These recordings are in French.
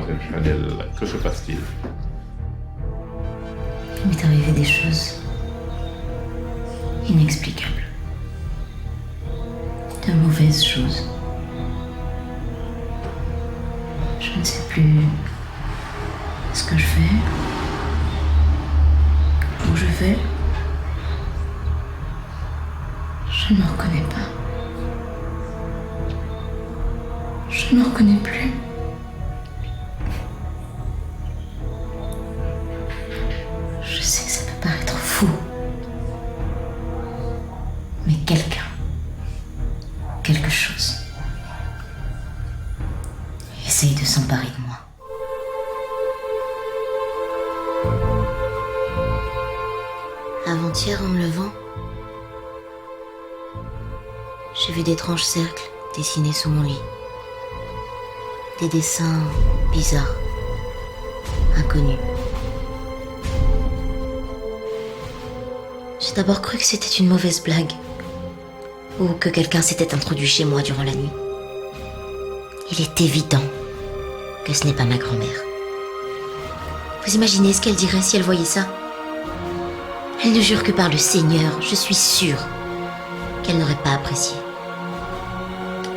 mademoiselle Chanel, que se passe-t-il? Il m'est arrivé des choses inexplicables. De mauvaises choses. Je ne sais plus ce que je fais, où je vais. Je ne me reconnais pas. Je ne me reconnais plus. Je sais que ça peut paraître fou. Mais quelqu'un, quelque chose, essaye de s'emparer de moi. Avant-hier, en me levant, j'ai vu d'étranges cercles dessinés sous mon lit. Des dessins bizarres, inconnus. J'ai d'abord cru que c'était une mauvaise blague, ou que quelqu'un s'était introduit chez moi durant la nuit. Il est évident que ce n'est pas ma grand-mère. Vous imaginez ce qu'elle dirait si elle voyait ça? Elle ne jure que par le Seigneur, je suis sûre qu'elle n'aurait pas apprécié.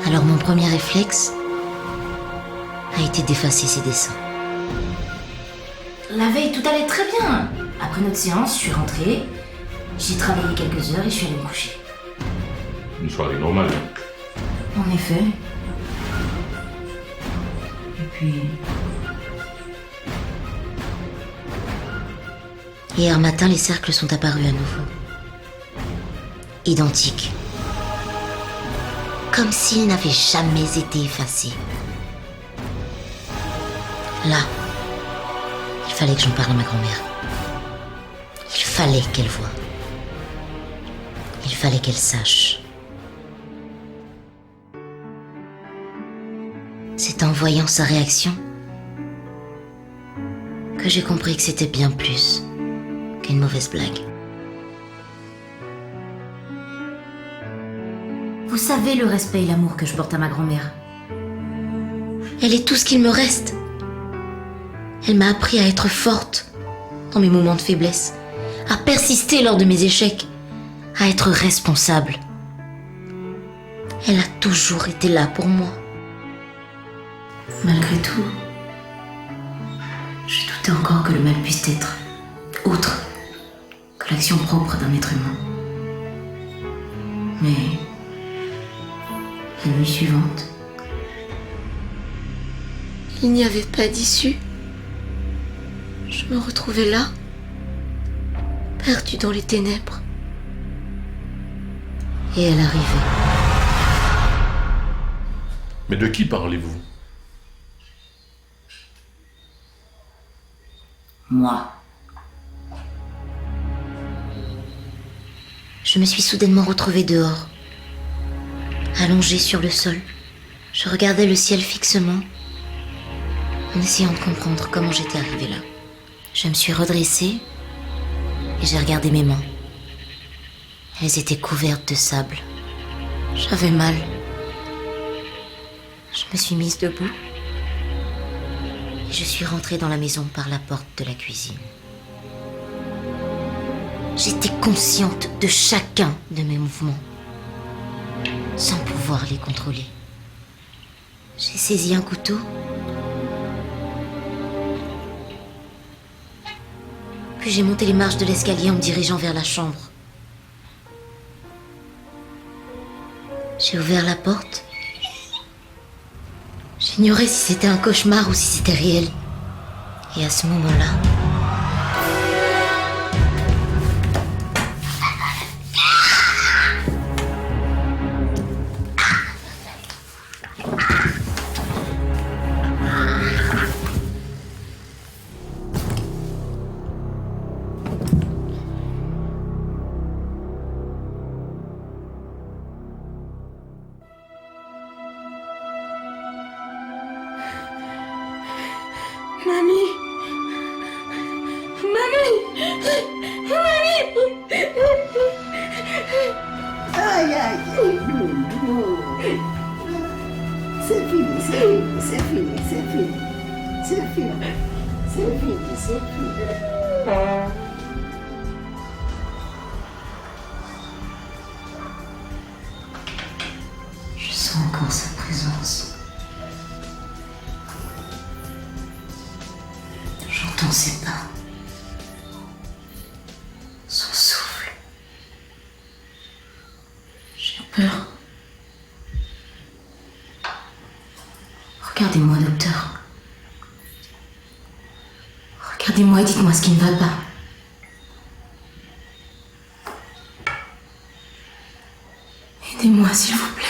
Alors mon premier réflexe a été d'effacer ses dessins. La veille, tout allait très bien. Après notre séance, je suis rentrée, j'ai travaillé quelques heures et je suis allée me coucher. Une soirée normale. En effet. Et puis... Hier matin, les cercles sont apparus à nouveau. Identiques. Comme s'ils n'avaient jamais été effacés. Là, il fallait que j'en parle à ma grand-mère. Il fallait qu'elle voie. Il fallait qu'elle sache. C'est en voyant sa réaction que j'ai compris que c'était bien plus qu'une mauvaise blague. Vous savez le respect et l'amour que je porte à ma grand-mère. Elle est tout ce qu'il me reste. Elle m'a appris à être forte dans mes moments de faiblesse, à persister lors de mes échecs, à être responsable. Elle a toujours été là pour moi. Malgré tout, je doutais encore que le mal puisse être autre que l'action propre d'un être humain. Mais la nuit suivante, il n'y avait pas d'issue. Je me retrouvais là, perdue dans les ténèbres. Et elle arrivait. Mais de qui parlez-vous? Moi. Je me suis soudainement retrouvée dehors, allongée sur le sol. Je regardais le ciel fixement, en essayant de comprendre comment j'étais arrivée là. Je me suis redressée et j'ai regardé mes mains. Elles étaient couvertes de sable. J'avais mal. Je me suis mise debout et je suis rentrée dans la maison par la porte de la cuisine. J'étais consciente de chacun de mes mouvements, sans pouvoir les contrôler. J'ai saisi un couteau, puis j'ai monté les marches de l'escalier en me dirigeant vers la chambre. J'ai ouvert la porte. J'ignorais si c'était un cauchemar ou si c'était réel. Et à ce moment-là, Mamie! Mamie! Mamie! Aïe, aïe, Loulou. C'est fini, c'est fini, c'est fini, c'est fini. C'est fini. C'est fini, c'est fini. Je sens encore sa présence. J'entends ses pas. Son souffle. J'ai peur. Regardez-moi, docteur. Regardez-moi et dites-moi ce qui ne va pas. Aidez-moi, s'il vous plaît.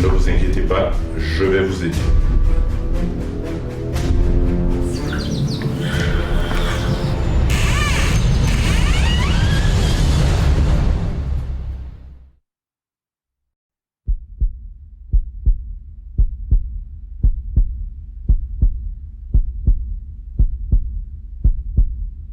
Ne vous inquiétez pas, je vais vous aider.